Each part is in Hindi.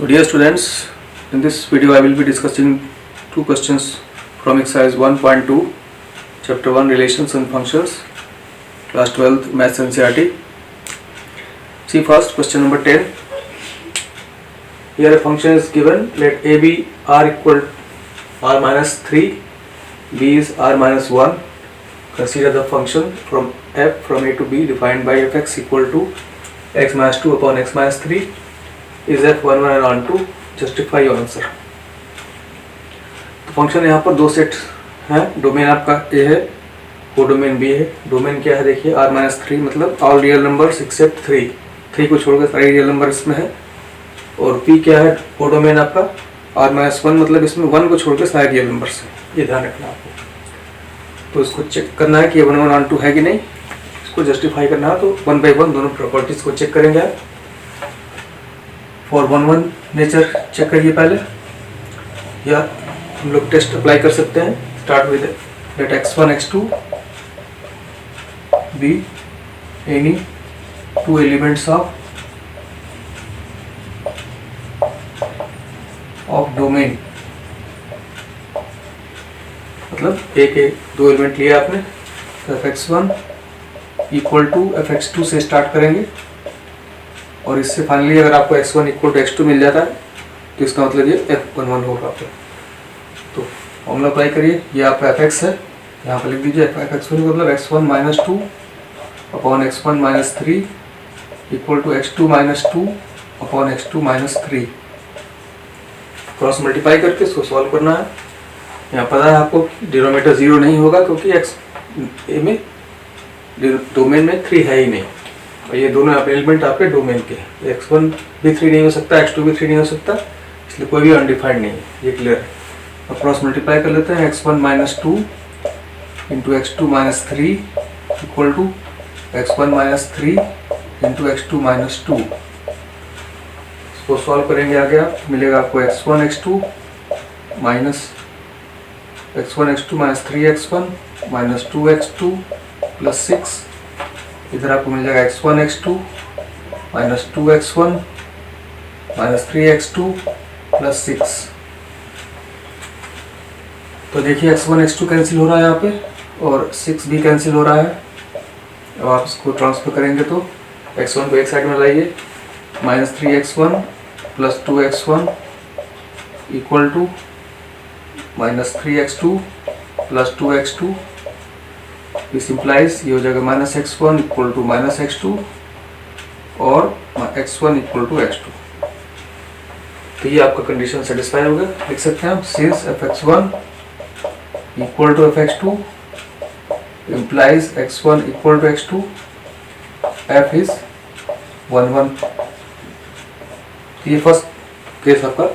So dear students, in this video I will be discussing two questions from exercise 1.2, chapter 1, relations and functions, class 12th maths NCERT. See first question number 10. Here a function is given, let a be r equal r minus 3, b is r minus 1. Consider the function from f from a to b defined by fx equal to x minus 2 upon x minus 3 is f11 and on2. Justify your answer. तो फंक्शन यहाँ पर दो सेट हैं, डोमेन आपका ए है, को डोमेन बी है। डोमेन क्या है देखिए, r माइनस 3 मतलब ऑल रियल नंबर्स एक्सेप्ट 3 को छोड़कर सारे रियल नंबर इसमें है। और p क्या है, को डोमेन आपका r माइनस 1 मतलब इसमें 1 को छोड़कर सारे रियल नंबर्स हैं। ये ध्यान रखना आपको। तो इसको चेक करना है कि 1 1 2 है कि नहीं, इसको जस्टिफाई करना है। तो 1 बाई 1 दोनों प्रॉपर्टीज को चेक करेंगे आप। फॉर 1 1 नेचर चेक करिए पहले, या हम लोग टेस्ट अप्लाई कर सकते हैं। Start with let x1 x2 be any two elements of domain. मतलब ए के दो एलिमेंट लिए आपने, तो fx1 इक्वल टू fx2 से स्टार्ट करेंगे और इससे फाइनली अगर आपको x1 इक्वल टू x2 मिल जाता है तो इसका मतलब ये f11 होगा आपका। तो फॉर्मूला अप्लाई करिए, ये आपका fx है, यहाँ पर लिख दीजिए fx1 मतलब x1 minus 2 upon x1 minus 3 equal to x2 minus 2 upon x2 minus 3। Cross multiply करके इसको सॉल्व करना है। यहाँ पता है आपको डिनोमिनेटर 0 नहीं होगा क्योंकि x ए में डोमेन में 3 है ही नहीं, और ये दोनों एलिमेंट आपके डोमेन के, x1 भी 3 नहीं हो सकता, x2 भी 3 नहीं हो सकता, इसलिए कोई भी अनडिफाइंड नहीं है, ये क्लियर है। अब क्रॉस मल्टीप्लाई कर लेते हैं, x1 minus 2 into x2 minus 3 equal to x1 minus 3 into x2 minus 2। इसको सॉल्व करेंगे आगे आप, मिलेगा आपको x1 x2 minus x1 x2 minus 3x1 minus 2x2 plus 6। इधर आपको मिल जाएगा x1 x2 minus 2x1 minus 3x2 plus 6। तो देखिए x1 x2 कैंसिल हो रहा है यहाँ पे और 6 भी कैंसिल हो रहा है। अब आप इसको ट्रांसफर करेंगे तो x1 को एक साइड में लाइए, minus 3x1 plus 2x1 equal to minus 3x2 plus 2x2। This implies ये हो जाएगा minus x1 equal to minus x2 और x1 इक्वल टू x2। तो ये आपका कंडीशन सेटिस्फाई हो गया। लिख सकते हैं हम, since fx1 equal to fx2 implies x1 equal to x2 f is 1 1। तो ये फर्स्ट केस आपका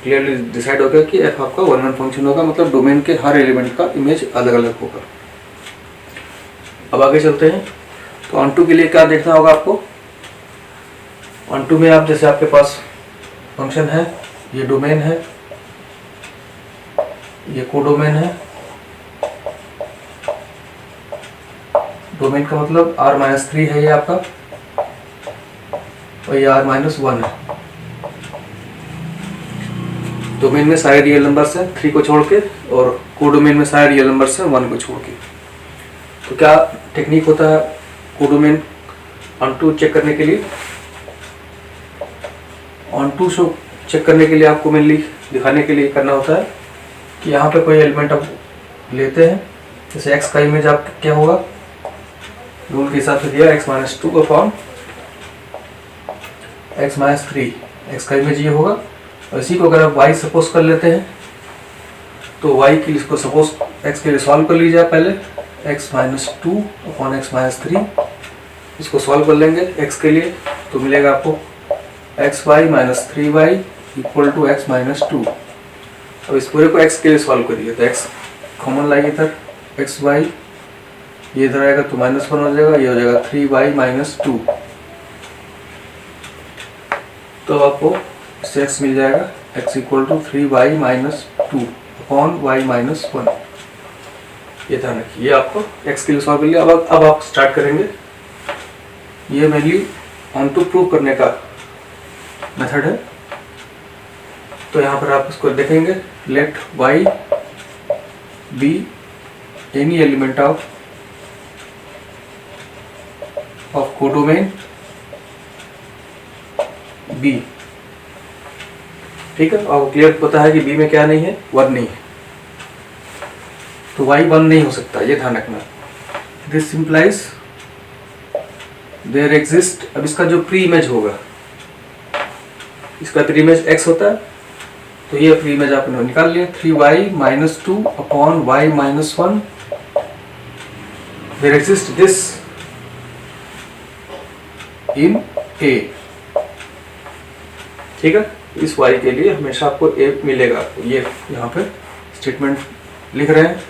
क्लियरली डिसाइड हो गया कि f आपका 1 1 फंक्शन होगा, मतलब डोमेन के हर एलिमेंट का इमेज अलग अलग होगा। अब आगे चलते हैं। तो ऑन2 के लिए क्या देखना होगा आपको। ऑन2 में आप जैसे आपके पास फंक्शन है, ये डोमेन है, ये कोडोमेन है। डोमेन का मतलब r माइनस 3 है ये आपका, और ये r माइनस 1 है। डोमेन में सारे रियल नंबर्स हैं 3 को छोड़ के, और कोडोमेन में सारे रियल नंबर्स हैं 1 को छोड़ के। तो क्या टेक्निक होता है कोडोमेन ऑन2 चेक करने के लिए। ऑन2 शो चेक करने के लिए आपको मेनली दिखाने के लिए करना होता है कि यहाँ पे कोई एलिमेंट आप लेते हैं, जैसे x का इमेज आप क्या होगा, रूल के हिसाब से दिया x minus 2 upon x minus 3, x का इमेज ये होगा। और इसी को अगर आप y सपोज कर लेते हैं तो y के लिए इसको सपोज x के लिए सॉल्व कर लीजिए आप पहले, x minus 2 upon x minus 3। इसको सॉल्व कर लेंगे x के लिए, तो मिलेगा आपको xy minus 3y equal to x minus 2। अब इस पूरे को x के लिए सॉल्व करिए, तो x कॉमन लाइए इधर, xy ये इधर आएगा तो माइनस 1 हो जाएगा, ये हो जाएगा 3y माइनस 2। तो आपको इससे x मिल जाएगा x equal to 3y minus 2 upon y minus 1। ये ध्यान रखिए, ये आपको x के लिए सॉल्व कर लिया। अब आप स्टार्ट करेंगे। ये मेनली ऑन टू प्रूव करने का मेथड है। तो यहाँ पर आप इसको देखेंगे, let y be any element of codomain b। ठीक है, और क्लियर पता है कि b में क्या नहीं है, 1 नहीं है, तो y 1 नहीं हो सकता, ये ध्यान रखना। दिस सिंप्लाइज देयर एग्जिस्ट, अब इसका जो प्री इमेज होगा, इसका प्री इमेज x होता है, तो ये प्री इमेज आपने निकाल लिया, 3y minus 2 upon y minus 1, there exist this in a। ठीक है, इस y के लिए हमेशा आपको a मिलेगा, ये यहाँ पे स्टेटमेंट लिख रहे हैं।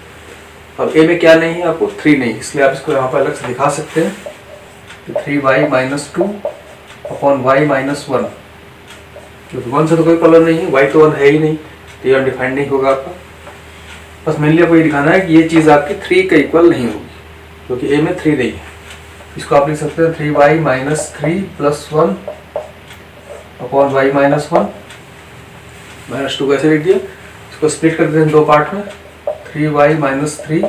अब a में क्या नहीं है, आपको 3 नहीं, इसलिए आप इसको यहाँ पर अलग से दिखा सकते हैं, 3y minus 2 upon y minus 1, क्योंकि 1 से तो कोई प्रॉब्लम नहीं है, y तो 1 है ही नहीं, तो ये अनडिफाइंड नहीं होगा आपका। बस मेनली आपको ये दिखाना है कि ये चीज़ आपकी 3 के इक्वल नहीं होगी, क्योंकि a में 3 नहीं है। इसको आप लिख सकते हैं 3y minus 3 plus 1 upon y minus 1 minus 2 कैसे लिख दिया, इसको स्प्लिट कर देते हैं 2 पार्ट में, 3y minus 3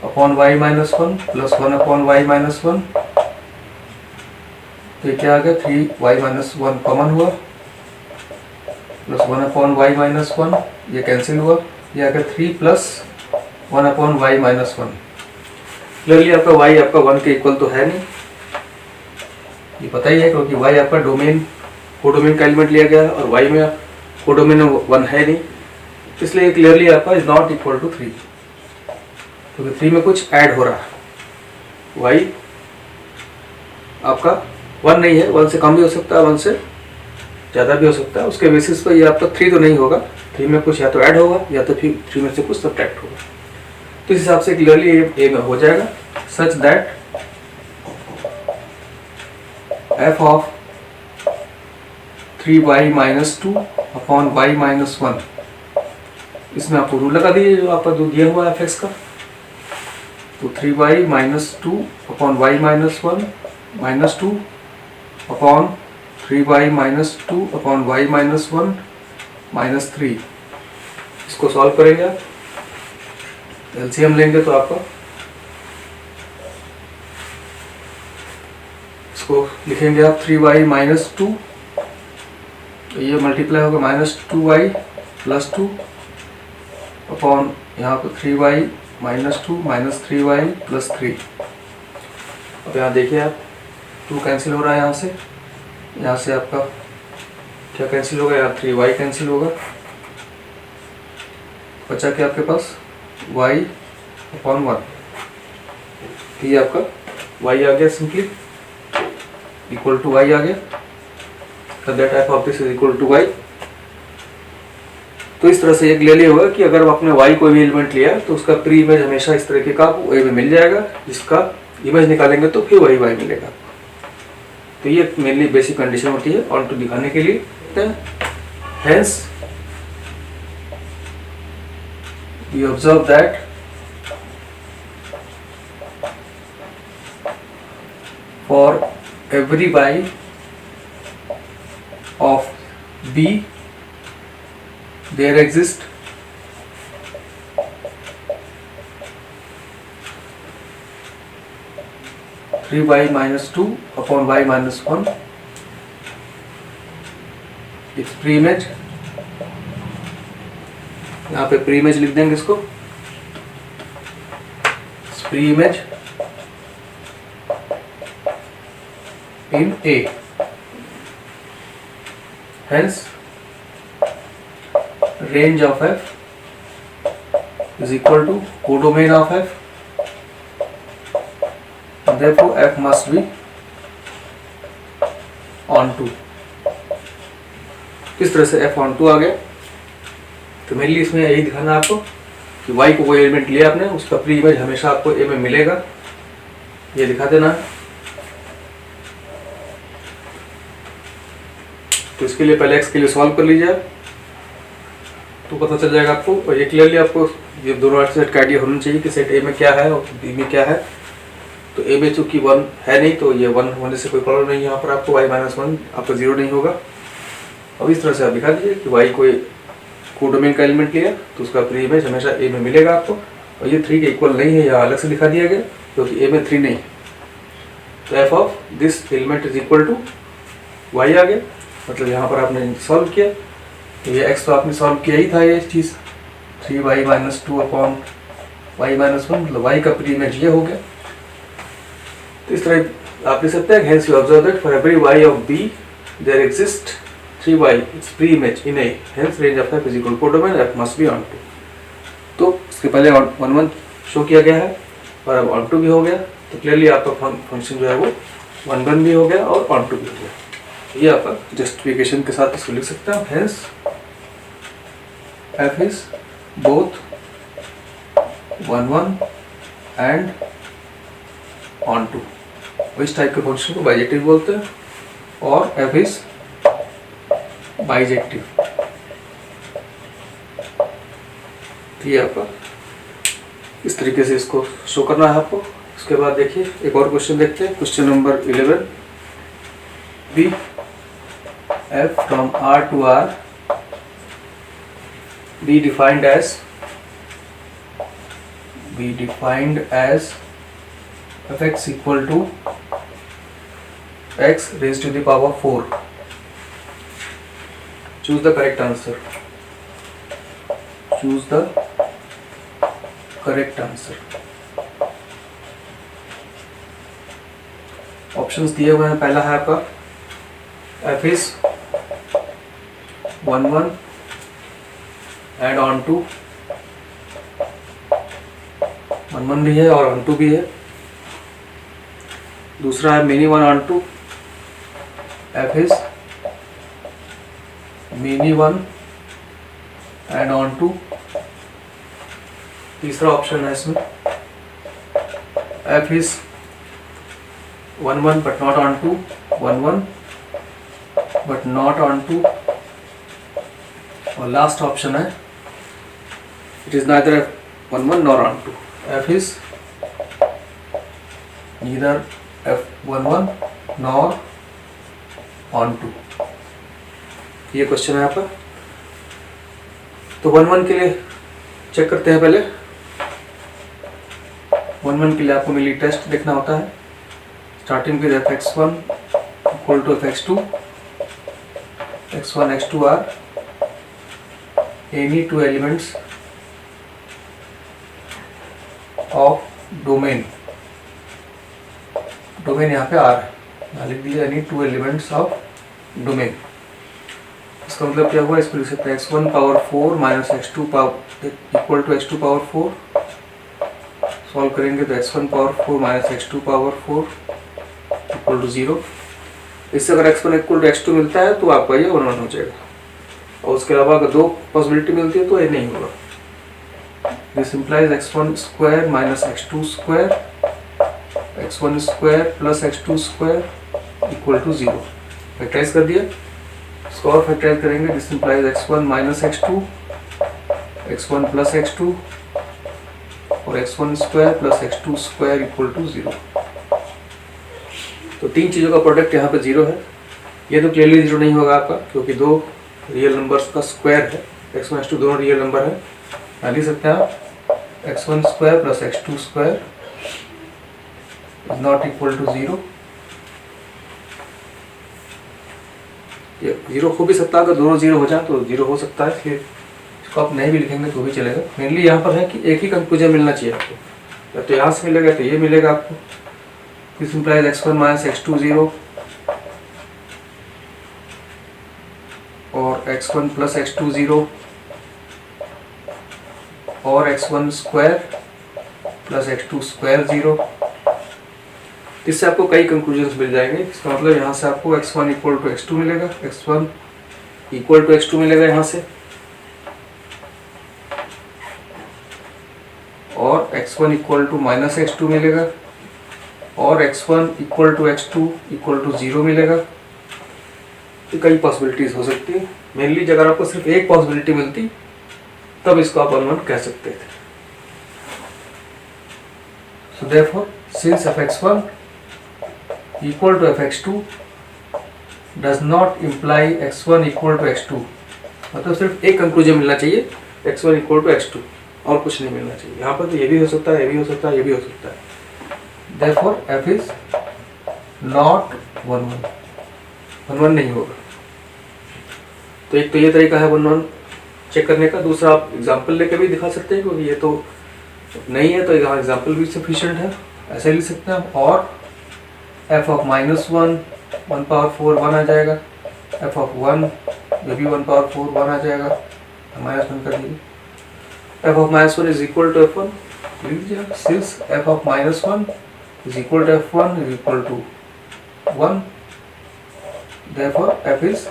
upon y minus 1 plus 1 upon y minus 1, तो ये क्या आ गया, 3y माइनस 1 कॉमन हुआ, प्लस 1 अपॉन y माइनस 1, ये कैंसिल हुआ, ये आ गया 3 plus 1 upon y minus 1। Clearly आपका y आपका 1 के इक्वल तो है नहीं, ये पता ही है, क्योंकि y आपका डोमेन कोडोमेन का एलिमेंट लिया गया है और y में कोडोमेन 1 है नहीं, इसलिए क्लियरली आपका इज नॉट इक्वल टू 3, क्योंकि 3 में कुछ ऐड हो रहा है, y आपका 1 नहीं है, 1 से कम भी हो सकता है, 1 से ज़्यादा भी हो सकता है, उसके बेसिस पर ये आपका 3 तो नहीं होगा, 3 में कुछ या तो ऐड होगा या तो फिर 3 में से कुछ सब्ट्रैक्ट होगा। तो इस हिसाब से क्लियरली ए में हो जाएगा, such that f of 3y minus 2 upon y minus 1, इसमें आपको रूल लगा दीजिए जो आपका जो दिया हुआ है f का, तो 3y minus 2 upon y minus 1 minus 2 upon 3y minus 2 upon y minus 1 minus 3, इसको सॉल्व करेंगे आप, एलसीएम लेंगे तो आपका इसको लिखेंगे आप 3y माइनस 2, तो ये मल्टीप्लाई होगा माइनस 2y प्लस 2 अपॉन यहाँ पर 3y minus 2 minus 3y plus 3। अब यहाँ देखिए आप 2 कैंसिल हो रहा है, यहाँ से आपका क्या कैंसिल होगा, यहाँ 3y कैंसिल होगा, बचा क्या आपके पास y अपॉन 1, तो ये आपका y आ गया, सिंपली इक्वल टू y आ गया, that f of this is equal to y। तो इस तरह से ये क्लियरली होगा कि अगर आपने y कोई भी एलिमेंट लिया तो उसका प्री इमेज हमेशा इस तरीके का आपको a में मिल जाएगा, जिसका इमेज निकालेंगे तो फिर वही y मिलेगा। तो ये मेनली बेसिक कंडीशन होती है ऑन टू दिखाने के लिए। Hence we observe that for every y of b there exist three y minus 2 upon y minus 1, its pre-image, यहाँ पे प्री इमेज लिख देंगे इसको, pre image in A, hence range of f is equal to codomain of f, and therefore f must be on 2। इस तरह से f on 2 आ गया। तो मेनली इसमें यही दिखाना है आपको कि y को कोई एलिमेंट लिया आपने, उसका प्री इमेज हमेशा आपको a में मिलेगा, ये दिखा देना है। तो इसके लिए पहले x के लिए सॉल्व कर लीजिए आप, तो पता चल जाएगा आपको, और ये क्लियरली आपको ये दोनों सेट का आइडिया होना चाहिए कि सेट a में क्या है और b में क्या है। तो a में चूंकि 1 है नहीं, तो ये 1 होने से कोई प्रॉब्लम नहीं है, यहाँ पर आपको y माइनस 1 आपका 0 नहीं होगा। अब इस तरह से आप दिखा दीजिए कि y कोई कोडोमेन का एलिमेंट लिया तो उसका प्री इमेज हमेशा a में मिलेगा आपको, और ये 3 के इक्वल नहीं है, या अलग से लिखा दिया गया क्योंकि a में 3 नहीं है। तो f of this element is equal to y आ गया, मतलब यहाँ पर आपने सॉल्व किया तो ये x तो आपने सॉल्व किया ही था, ये चीज़ 3y minus 2 upon y minus 1, मतलब y का प्री इमेज ये हो गया। तो इस तरह आप लिख सकते हैं, hence you observe that for every y of B there exists 3y its pre-image in A, hence range of f is equal to codomain f must be onto। तो इसके पहले on 1 शो किया गया है और अब onto भी हो गया, तो क्लियरली आपका फंक्शन जो है वो 1 भी हो गया और onto भी हो गया। ये आपका जस्टिफिकेशन के साथ इसको लिख सकते हैं, hence f is both 1 and onto। इस टाइप के फंक्शन को बाइजेक्टिव बोलते हैं, और f is बाइजेक्टिव। ये आपका इस तरीके से इसको शो करना है आपको। उसके बाद देखिए एक और क्वेश्चन देखते हैं, question number 11। Be f from R to R be defined as fx equal to x raised to the power 4। Choose the correct answer। Choose the correct answer। Options दिए हुए हैं, पहला है आपका f is 1 and onto 1 भी है और onto भी है। दूसरा है many 1 onto, f is many 1 and onto। तीसरा ऑप्शन है इसमें f is 1 but not onto, 1 but not onto। और लास्ट ऑप्शन है it is neither 1 nor onto, f is neither f11 nor onto। ये क्वेश्चन है आपका। तो 1 के लिए चेक करते हैं। पहले 1 के लिए आपको मिली टेस्ट देखना होता है। Starting with fx1 equal to fx2, x1 x2 are any two elements of domain। Domain यहाँ पे R है, यहाँ लिख दीजिए any two elements of domain। इसका मतलब क्या हुआ, इसको लिख सकते हैं x1 power 4 minus x2 power equal to x2 power 4। Solve करेंगे तो x1 power 4 minus x2 power 4 equal to 0। इससे अगर x1 इक्वल टू x2 मिलता है तो आपका ये 1 हो जाएगा, और उसके अलावा अगर 2 पॉसिबिलिटी मिलती है तो ये नहीं होगा। This implies x1 square minus x2 square, x1 square plus x2 square equal to 0। Factorise कर दिया, इसको और फैक्टराइज करेंगे। This implies x1 minus x2, x1 plus x2 और x1 square plus x2 square equal to 0। तो 3 चीज़ों का प्रोडक्ट यहाँ पे 0 है। ये तो क्लियरली 0 नहीं होगा आपका, क्योंकि 2 रियल नंबर्स का स्क्वायर है। x1 x2 दोनों रियल नंबर है। यहाँ लिख सकते हैं आप x1 square plus x2 square is not equal to 0। ये 0 हो भी सकता है, अगर दोनों 0 हो जाए तो 0 हो सकता है, इसलिए इसको आप नहीं भी लिखेंगे तो भी चलेगा। मेनली यहाँ पर है कि एक ही कंक्लूजन मिलना चाहिए आपको, या तो यहाँ से मिलेगा तो ये मिलेगा आपको। This implies x1 minus x2 0 और x1 प्लस x2 0 और x1 square plus x2 square 0। इससे आपको कई कंक्लूजन्स मिल जाएंगे। इसका मतलब यहाँ से आपको x1 इक्वल टू x2 मिलेगा, x1 इक्वल टू x2 मिलेगा यहाँ से, और x1 equal to minus x2 मिलेगा, और x1 equal to x2 equal to 0 मिलेगा। तो कई पॉसिबिलिटीज हो सकती है। मेनली अगर आपको सिर्फ एक पॉसिबिलिटी मिलती तब इसको आप 1 कह सकते थे। So therefore since fx1 equal to fx2 does not imply x1 equal to x2, मतलब सिर्फ एक कंक्लूजन मिलना चाहिए x1 इक्वल टू x2 और कुछ नहीं मिलना चाहिए। यहाँ पर तो ये भी हो सकता है, ये भी हो सकता है, ये भी हो सकता है। Therefore f is not 1 1 नहीं होगा। तो एक तो ये तरीका है 1 1 चेक करने का। दूसरा आप एग्जाम्पल लेके भी दिखा सकते हैं, क्योंकि ये तो नहीं है तो यहाँ एग्जाम्पल भी सफिशिएंट है, ऐसे लिख सकते हैं हम। और f ऑफ -1 1 पावर 4 1 आ जाएगा, f ऑफ 1 ये भी 1 पावर 4 1 आ जाएगा, -1 कर दीजिए। f of -1 is equal to f1, since f of -1 is equal to f1 is equal to 1, therefore f is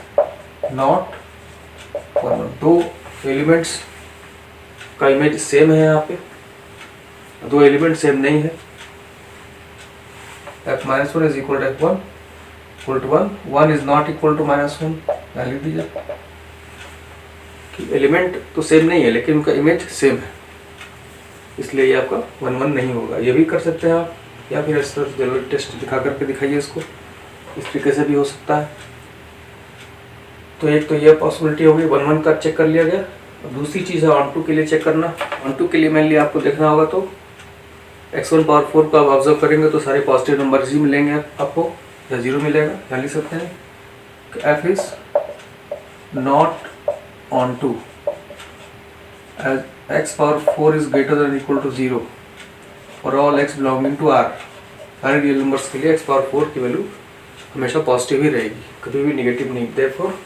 not 1 1। दो एलिमेंट्स का इमेज सेम है, यहाँ पे दो एलिमेंट सेम नहीं है। f -1 is equal to f1 equal to 1, 1 is not equal to -1, यहाँ लिख दीजिए कि एलिमेंट तो सेम नहीं है लेकिन उनका इमेज सेम है, इसलिए ये आपका 1 1 नहीं होगा। ये भी कर सकते हैं आप, या फिर इस तरह जनरल टेस्ट दिखा करके दिखाइए इसको, इस तरीके से भी हो सकता है। तो एक तो ये पॉसिबिलिटी होगी 1 1 का चेक कर लिया गया। और दूसरी चीज़ है ऑन टू के लिए चेक करना। ऑन टू के लिए मेनली आपको देखना होगा तो x1 पावर 4 को आप ऑब्जर्व करेंगे तो सारे पॉजिटिव नंबर ही मिलेंगे आपको, या 0 मिलेगा। यहाँ लिख सकते हैं कि f is not onto as x power 4 is greater than equal to 0 और all x belonging to r। सारे रियल नंबर्स के लिए x पावर 4 की वैल्यू हमेशा पॉजिटिव ही रहेगी, कभी भी नेगेटिव नहीं। Therefore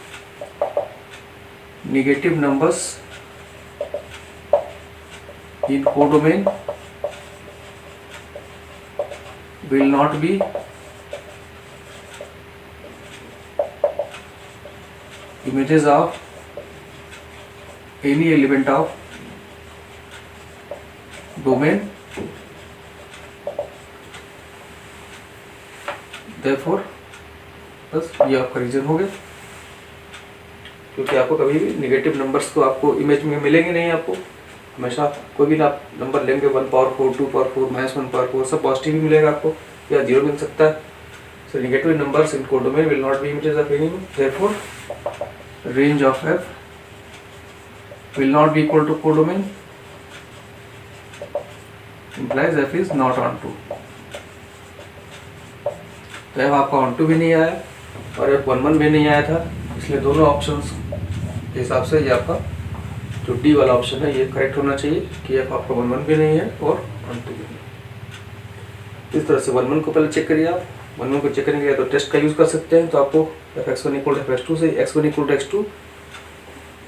negative numbers in codomain will not be images of any element of domain, therefore बस ये आपका रीजन हो गया, क्योंकि आपको कभी भी नेगेटिव नंबर्स तो आपको इमेज में मिलेंगे नहीं। आपको हमेशा कोई भी आप नंबर लेंगे 1 पावर 4 2 पावर 4 -1 पावर 4 सब पॉजिटिव ही मिलेगा आपको, या 0 मिल सकता है। So negative numbers in codomain will not be images of any, therefore range of f will not be equal to codomain, implies f is not onto। तो f आपका onto भी नहीं आया और f 1 1 भी नहीं आया था, इसलिए दोनों ऑप्शंस के हिसाब से ये आपका जो डी वाला ऑप्शन है ये करेक्ट होना चाहिए कि f आपका 1 1 भी नहीं है और onto भी नहीं। इस तरह से 1 1 को पहले चेक करिए आप। 1 1 को चेक करने के लिए तो टेस्ट का यूज़ कर सकते हैं, तो आपको f(x1 = f(x2) से x1 = x2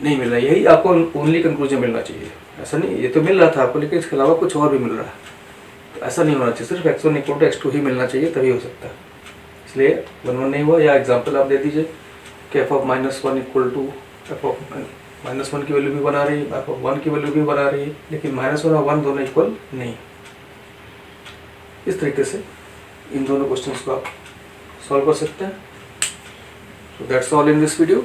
नहीं मिल रहा है, यही आपको ओनली कंक्लूजन मिलना चाहिए। ऐसा नहीं ये तो मिल रहा था आपको, लेकिन इसके अलावा कुछ और भी मिल रहा है, तो ऐसा नहीं होना चाहिए। सिर्फ x1 = x2 ही मिलना चाहिए, तभी हो सकता है। इसलिए 1 1 नहीं हुआ। या एग्जाम्पल आप दे दीजिए कि f of -1 = f of -1 की वैल्यू भी बना रही है, f of 1 की वैल्यू भी बना रही है, लेकिन -1 और 1 दोनों इक्वल नहीं। इस तरीके से इन दोनों क्वेश्चंस को आप सॉल्व कर सकते हैं। So that's all in this video.